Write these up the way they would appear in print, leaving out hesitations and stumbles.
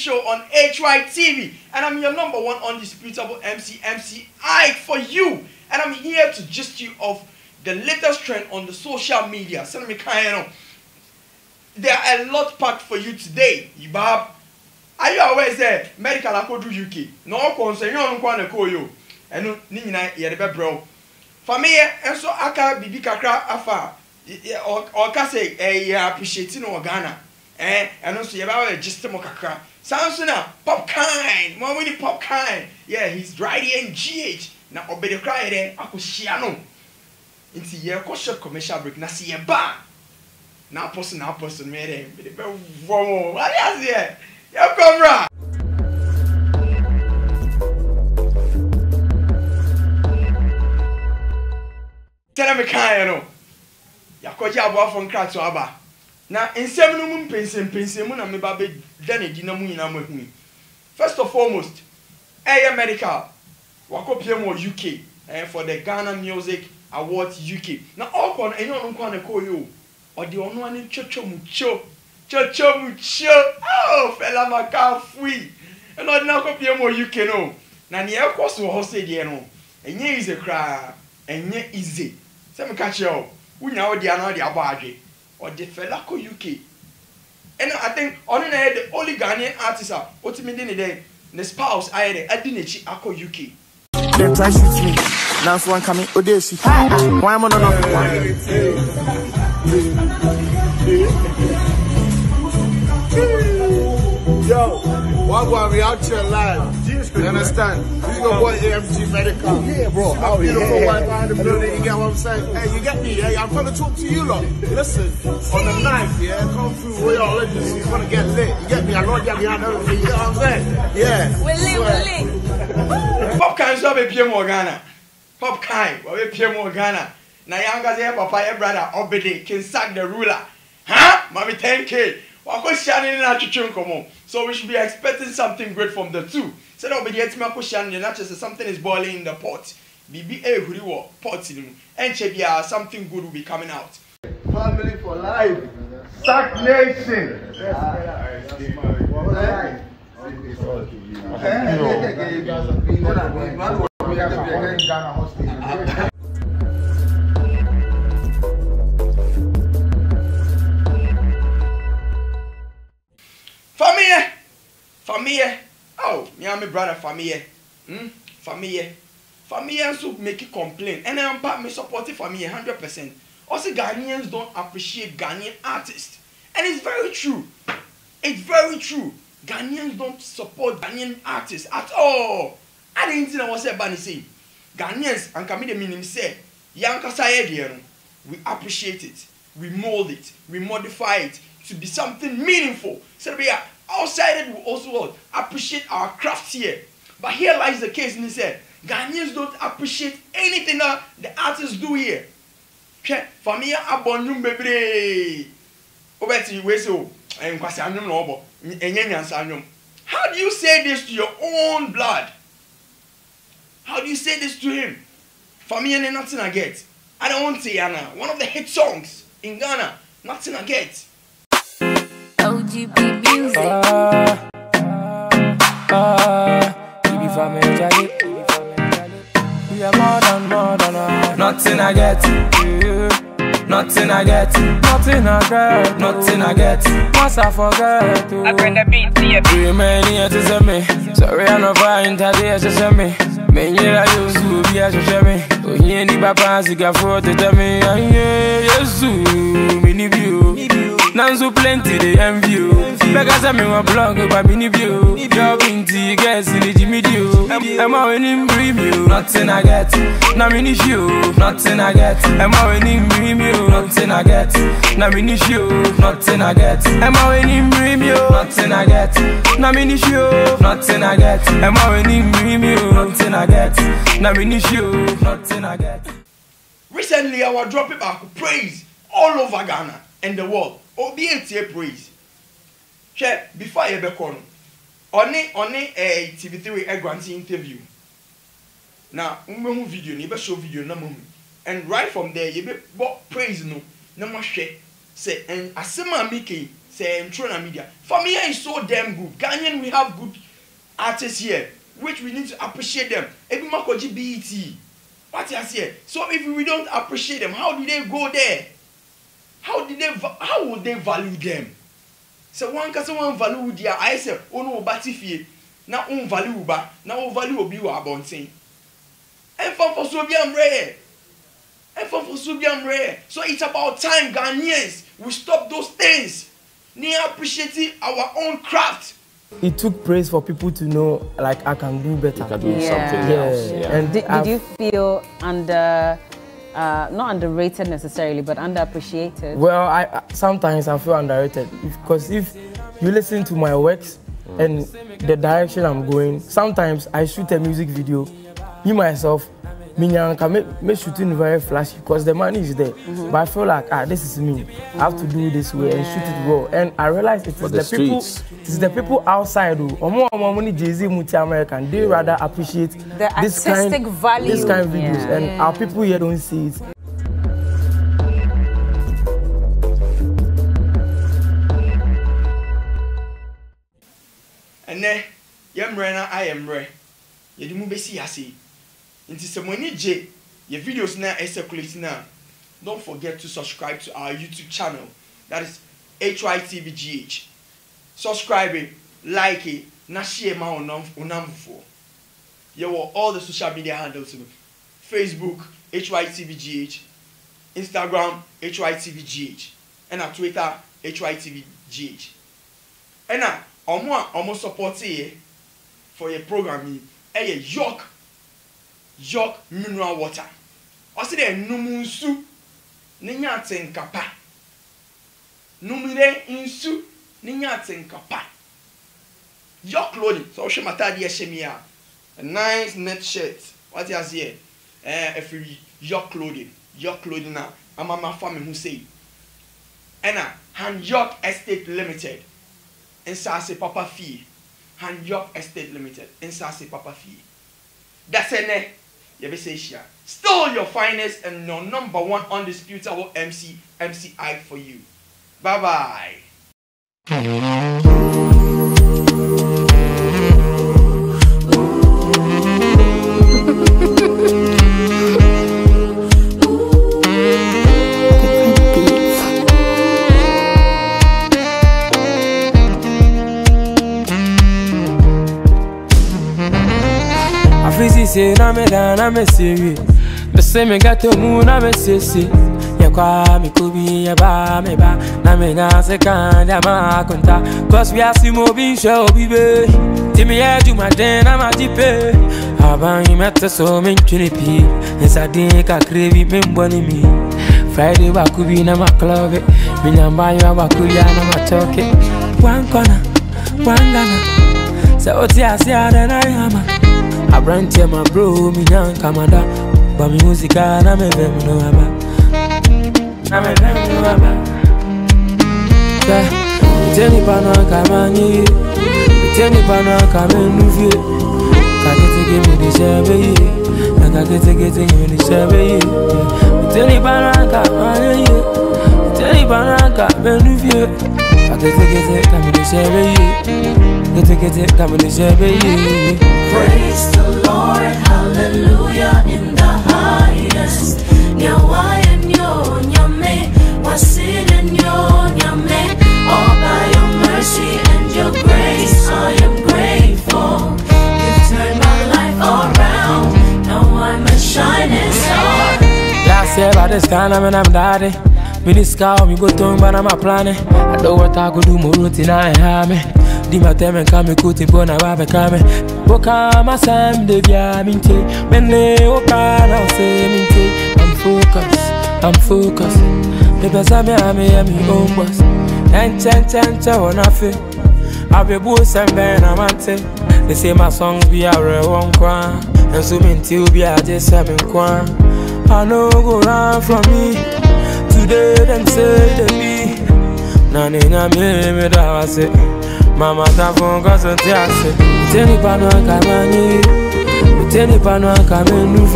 show on HYTV, and I'm your number one undisputable MC Ike for you, and I'm here to gist you of the latest trend on the social media. So let me there are a lot packed for you today. Ibab, are you aware say medical akodu UK? No concern you on kwana koyo. Eno ni nyina ye de bebro. Fameye enso aka bibi kakra afa. O ka say appreciate no Ghana. Eno so ye ba gist mo kakra. Samsona pop kind. Mo we pop kind. Yeah, he's right here in GH. Na obede cry there akohia no. Inti ye ko short commercial break na see ye ba. Now person made him. What is it? You come round. Tell me, you know. You call your boy from crack to Abba. Now, in 7 moon pensing, moon and me baby, then a dinner moon with me. First and foremost, Air Medical, walk up here more UK for the Ghana Music Awards UK. Now, all con and you don't want to call you. Or the only one in chocho mucho. Oh, fella maka free. And I now copy more you can know. Now, the air course will say, dear no. And ye is a cry. And ye easy. Some catch you. We know the another abage. Or the fella ko UK. And I think on the only Ghanaian artists are ultimately the spouse I had a ako UK. They try to shoot me. Now one coming Odesi. Why am I not? Yo, Wagwan, we out here live. You understand? This is your boy AMG Medical. Yeah, bro. Oh, beautiful wife behind the building. You get what I'm saying? Hey, you get me? Hey, I'm trying to talk to you, lot. Listen, on the 9th, yeah, come through Royal Legends. You're gonna get lit. You get me? I know you behind everything. You know what I'm saying? Yeah. We're lit. Pop kind so be pie mo Ghana. Pop kind, we pie mo Ghana. Na yanga say papa your brother Obede can sack the ruler. Huh? Mommy 10K. So we should be expecting something great from the two. So now not just something is boiling in the pot. BBA pot and something good will be coming out. Family for life. Sack Nation. Fameye. Oh, me and my brother Fameye. Fameye also make it complain. And I'm part me supporting Fameye 100%. Also, Ghanaians don't appreciate Ghanaian artists. And it's very true. It's very true. Ghanaians don't support Ghanaian artists at all. I didn't know what I was saying. Ghanaians, and come in the meaning say, we appreciate it. We mold it. We modify it to be something meaningful. So we are outside will also appreciate our craft here. But here lies the case, and he said, Ghanaians don't appreciate anything that the artists do here. Okay, Fameye abonum bebre. Obeti we so en kwase anyum no obo. Enye nyansa anyum. How do you say this to your own blood? How do you say this to him? Fameye ne nothing I get. I don't want to say one of the hit songs in Ghana, nothing I get. OGP music. Baby Fameye, we are more than nothing I get. Nothing I get. Nothing I get. Nothing I get. Once I forget. I bring the beat to you. Too many to say me. Sorry I'm not fine today to say me. Many I used to be as a shame. Oh, he ain't the papa, he got for to tell me. Yes, mini view. Now so plenty they envy you. Because I'm in my blog about mini view. You're binty, guess in the Jimmy Dew. I'm all in preview. Nothing I get. Now mini show. Nothing I get. I'm all in preview. Nothing I get. Now mini show. Nothing I get. I'm all in preview. Nothing I get. Now mini show. Nothing I get. I'm all in preview. Nothing I get. Now mini show. Nothing I get. Recently, I was dropping back praise all over Ghana and the world. OBA praise. Check before I be on a TV3 a grant interview. Now, video, you show video na and right from there you be praise no more share say and asema miki say Trona Media. Fameye is so damn good. Ghanaian, we have good artists here, which we need to appreciate them. Every Makoji BET. What you say? So if we don't appreciate them, how did they go there? How would they value them? So one can someone value their I say, oh no, batifie. Now value ba, now value obi wa bonting. And for Subiam rare. And for Subiam rare. So it's about time Ghanaians we stop those things. Near appreciating our own craft. It took praise for people to know, like, I can do better. You can do something else. Yeah. And did you feel not underrated necessarily, but underappreciated? Well, I sometimes I feel underrated because if you listen to my works and the direction I'm going, sometimes I shoot a music video, me myself, me shooting very flashy because the money is there. But I feel like this is me. I have to do this way and shoot it well. And I realize it is the people outside who money Jay-Z multi-American, they rather appreciate the artistic value. This kind of videos, and our people here don't see it. And then I am re. You do besi hasi. Into some money J. Your videos now are circulating now. Don't forget to subscribe to our YouTube channel. That is HYTVGH. Subscribe it, like it, na share my own for. You will all the social media handles: Facebook HYTVGH, Instagram HYTVGH, and on Twitter HYTVGH. And now, almost support here for your programming. A York mineral water. Also there numunsu ninya tenkapa. Numire insu ninya tenkapa. York clothing. So she matadi eshemia. A nice net shirt. What you here? If you York clothing. York clothing now. Mama family who say. And Han York Estate Limited. Insase Papa Fee. Han York Estate Limited. Insase Papa Fee. That's it. Still your finest and your #1 undisputable MCI for you. Bye bye. Say na me dan na me serious. Me say me got to move na me say. Ya kwa mi kubi ya ba me ba na me na se kan ya ma konta. Cause we are simo bin show bibe. Timi ya do my den na ma jipe. Aban you met so men chinipi. Nsa din ka krevi me mboni mi. Friday wa kubi na ma club. Mi nyamba ya wa kuya na ma choke. One corner, one gana. Say oti asia na yama. I brand here my bro, me young kamada. But music na me vem no aba. Na me vem no aba. Teni pano kamani, teni pano kamenu. Kagete give me the shabby, kagete give me the shabby. Teni pano kamani, teni pano kamenu. Kagete give me the shabby. Praise the Lord, hallelujah in the highest. Nyawa enyo nyame, wasin enyo nyame. All by your mercy and your grace, I am grateful. You've turned my life around. Now I'm a shining star. Last year by this kind of when I'm daddy. Me this cow, me go to but I'm a planet. I know what I could do more routine I have me. Di ma teme kame kuti bona babe kame. Boka ma sam de via minte. Mene oka na se minte. I'm focused. Pepe same ame own boss. Enche wana fe. Abe bu sembe na mante. They say my songs be a real one kwa. And so minti be a just seven kwa. I know go run from me. Today them say they be. Nani na me da wase. Mama ta fonga so tiase. Teni pano kamani, teni pano kamenu.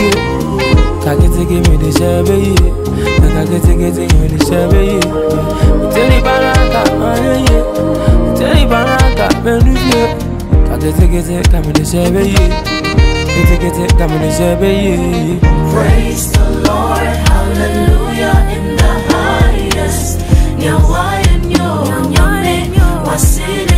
Kakete give me the shabby. Kakete give me the shabby. Tell you baraka, tell you baraka, menuye. Kakete give me the shabby. Kakete give me the shabby. Praise the Lord, hallelujah in the highest. Nyawaye nyo nyame wasile.